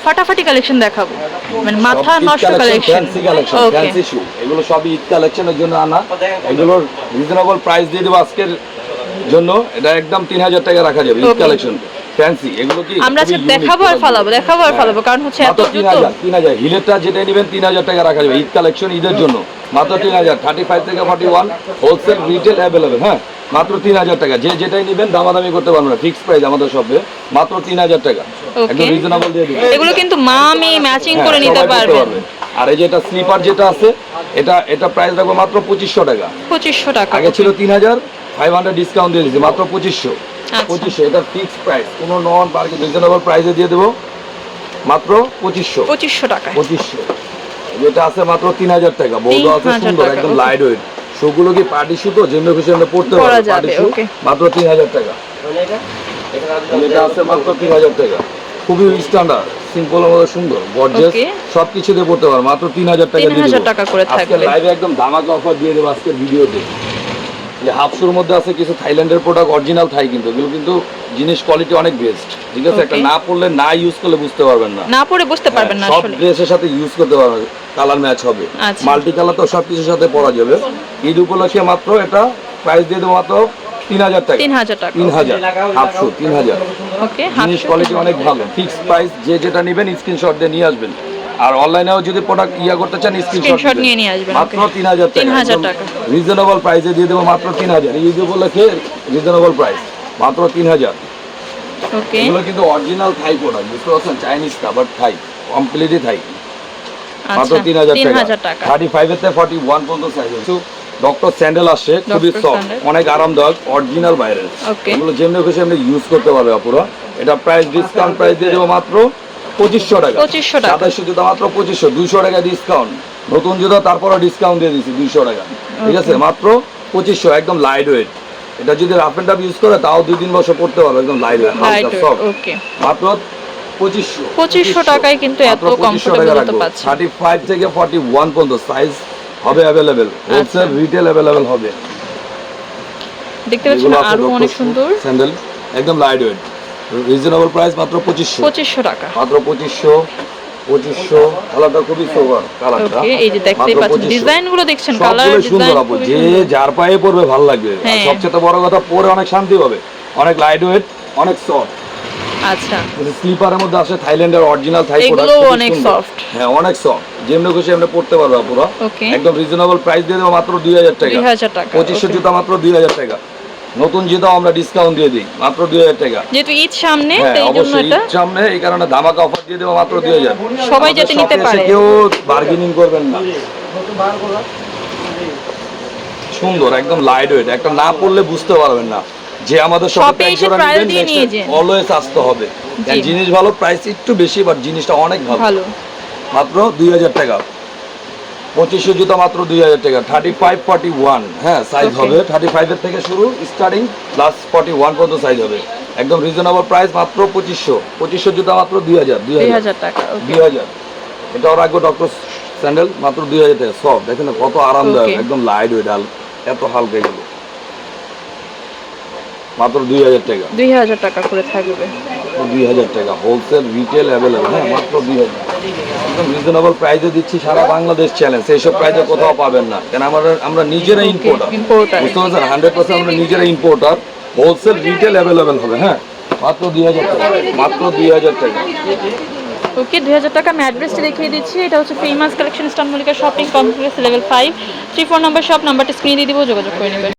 ফাটাফাটি কালেকশন দেখাবো, মানে মাথা নষ্ট কালেকশন, ফ্যান্সি কালেকশন, ফ্যান্সি শু, এগুলো সবই ঈদ কালেকশনের জন্য আনা। এগুলোর রিজনেবল প্রাইস দিয়ে দেবো আজকের জন্য। এটা একদম 3000 টাকা রাখা যাবে। ঈদ কালেকশন ফ্যান্সি, এগুলো কি আমরা দেখাবো আর ফালাবো কারণ হচ্ছে এত জুতো। 3000 হিলেরটা যেটা নেবেন 3000 টাকা রাখা যাবে। ঈদ কালেকশন ঈদের জন্য মাত্র 3000, 35 থেকে 41 হোলসেল রিটেল অ্যাভেলেবেল। হ্যাঁ, মাত্র 3000 টাকা। যে যেটাই নেবেন দামাদামি করতে পারবেন না, ফিক্সড প্রাইস আমাদের শপে মাত্র 3000 টাকা, একদম রিজনেবল দিয়ে দিবেন। এগুলো কিন্তু মামি ম্যাচিং করে নিতে পারবেন। আর এই যেটা স্লিপার যেটা আছে, এটা প্রাইস রাখবো মাত্র 2500 টাকা। 2500 টাকা, আগে ছিল 3000, ডিসকাউন্ট দিয়ে দিয়েছি মাত্র 2500। 2500 এটা ফিক্সড প্রাইস, কোনো নন বার্গেন, রিজনেবল প্রাইসে দিয়ে দেবো মাত্র 2500 টাকা। 2500 যেটা আছে মাত্র 3000 টাকা। বড় আছে সুন্দর, একদম লাইট ওয়েট। শোগুলো কি পার্টি শু, তো যেমনি খুশি আমরা পড়তে পারবো। পার্টি শু মাত্র 3000 টাকা। এটা আছে মাত্র 3000 টাকা, খুবই স্ট্যান্ডার্ড, সিম্পল মতো সুন্দর, গর্জিয়াস, সবকিছু দিয়ে পড়তে পারবো মাত্র 3000 টাকা দিয়ে দেবো। 3000 টাকা করে থাকবে। আজকে লাইভে একদম ধামাকা অফার দিয়ে দেবো আজকের ভিডিওতে। যে হাফ শুর মধ্যে আছে কিছু থাইল্যান্ডের প্রোডাক্ট, অরিজিনাল থাই, কিন্তু এগুলো কিন্তু জিনিস কোয়ালিটি অনেক বেস্ট। ঠিক আছে, একটা না পড়লে, না ইউজ করলে বুঝতে পারবেন না, না পরে বুঝতে পারবেন না। সব ড্রেসের সাথে ইউজ করতে পারবেন, কালার ম্যাচ হবে, মাল্টি কালার তো সব কিছুর সাথে পরা যাবে। ঈদ উপলক্ষে মাত্র এটা প্রাইস দিয়ে দেবো মাত্র 3000 টাকা। 3000 হাফ শু 3000। ওকে, জিনিস কোয়ালিটি অনেক ভালো, ফিক্সড প্রাইস। যে যেটা নেবেন স্ক্রিনশট দিয়ে নিয়ে আসবেন। আর অনলাইনেও যদি প্রোডাক্ট করতে চান স্ক্রিনশট নিয়ে নিয়ে আসবেন। মাত্র 3000 টাকা রিজনেবল প্রাইসে দিয়ে দেবো মাত্র 3000। ঈদ উপলক্ষে রিজনেবল প্রাইস মাত্র 3000। ওকে, এগুলো কিন্তু অরিজিনাল থাই প্রোডাক্ট, বুঝতে পারছেন, চাইনিজ না, বাট থাই, কমপ্লিটলি থাই। মাত্র 3000 টাকা। 35 থেকে 41 পর্যন্ত সাইজ আছে। ডক্টর স্যান্ডেল আসছে, খুবই সফট, অনেক আরামদায়ক, অরিজিনাল বাইরের। এগুলো যেমনি খুশি এমনি ইউজ করতে পারবে আপুরা। এটা প্রাইস ডিসকাউন্ট প্রাইস দিয়ে দেবো মাত্র 2500 টাকা। 2700 জুতা মাত্র 2500, 200 টাকা ডিসকাউন্ট। নতুন জুতা তারপরে ডিসকাউন্ট দিয়ে দিচ্ছি 200 টাকা। ঠিক আছে, মাত্র 2500, একদম লাইট ওয়েট। এটা যদি রাফ এন্ড টাফ ইউজ করে তাও 2-3 বছর পড়তে পারবে, একদম লাইট ওয়েট, হালকা সফট। মাত্র 2500 টাকায় কিন্তু এত কমফোর্টেবল তো পাচ্ছেন। 35 থেকে 41 পর্যন্ত সাইজ হবে अवेलेबल, হোলসেল রিটেল अवेलेबल হবে। দেখতে পাচ্ছেন আরো অনেক সুন্দর স্যান্ডেল, একদম লাইট ওয়েট, রিজনেবল প্রাইস মাত্র 2500 টাকা। মাত্র 2500 কালারটা খুবই সোবার কালারটা। ওকে, এই যে দেখতেই পাচ্ছেন ডিজাইনগুলো দেখছেন, কালার সুন্দর আপু, যে যার পায়ে পরবে ভালো লাগবে। আর সবচেয়ে বড় কথা, পরে অনেক শান্তি পাবে, অনেক লাইট ওয়েট, অনেক সফট। আচ্ছা, স্লিপারের মধ্যে আছে থাইল্যান্ডের অরিজিনাল থাই প্রোডাক্ট, এগুলো অনেক সফট। হ্যাঁ, অনেক সফট, যেমনি খুশি এমনি পড়তে পারবে পুরো। একদম রিজনেবল প্রাইস দিয়ে দেবো মাত্র 2000 টাকা। 2500 জুতা মাত্র 2000 টাকা। নতুন জুতা আমরা ডিসকাউন্ট দিয়ে দিই মাত্র 2000 টাকা, যেহেতু ঈদ সামনে, তাই জন্য এটা ঈদ সামনে, এই কারণে ধামাকা অফার দিয়ে দেব মাত্র 2000। সবাই যাতে নিতে পারে, কেউ বার্গেনিং করবেন না। সুন্দর, একদম লাইট ওয়েট, একটা না পড়লে বুঝতে পারবেন না যে আমাদের শপে অলওয়েজ আসতে হবে। জিনিস ভালো, প্রাইস একটু বেশি, বাট জিনিসটা অনেক ভালো। মাত্র 2000 টাকা। 2500 জুতা মাত্র 2000 টাকা। 35 41, হ্যাঁ সাইজ হবে 35 এর থেকে শুরু, স্টার্টিং প্লাস 41 পর্যন্ত সাইজ হবে। একদম রিজনেবল প্রাইস মাত্র 2500 জুতা মাত্র 2000 টাকা। 2000 এটাও রাখবো ডক্টর স্যান্ডেল মাত্র 2000 টাকা। সফট, দেখেন কত আরামদায়ক, একদম লাইট ওয়েট, এত হালকা, এগুলো মাত্র 2000 টাকা। 2000 টাকা করে থাকবে। 2000 টাকা হোলসেল রিটেল अवेलेबल। হ্যাঁ, মাত্র 2000, একদম রিজনেবল প্রাইসে দিচ্ছি, সারা বাংলাদেশ চ্যালেঞ্জ। এইসব প্রাইসে কোথাও পাবেন না, কেন আমরা নিজেরা ইম্পোর্টার, বুঝতে পারছেন, 100% আমরা নিজেরা ইম্পোর্টার। হোলসেল রিটেল अवेलेबल হবে। হ্যাঁ, মাত্র 2000 টাকা, মাত্র 2000 টাকা। ওকে, 2000 টাকা। আমি অ্যাড্রেসটা দেখিয়ে দিচ্ছি, এটা হচ্ছে famous collection, eastern Mallika shopping complex, level 5, 34 নম্বর শপ। নাম্বারটা স্ক্রিনে দিয়ে দিব, যোগাযোগ করে নেবেন।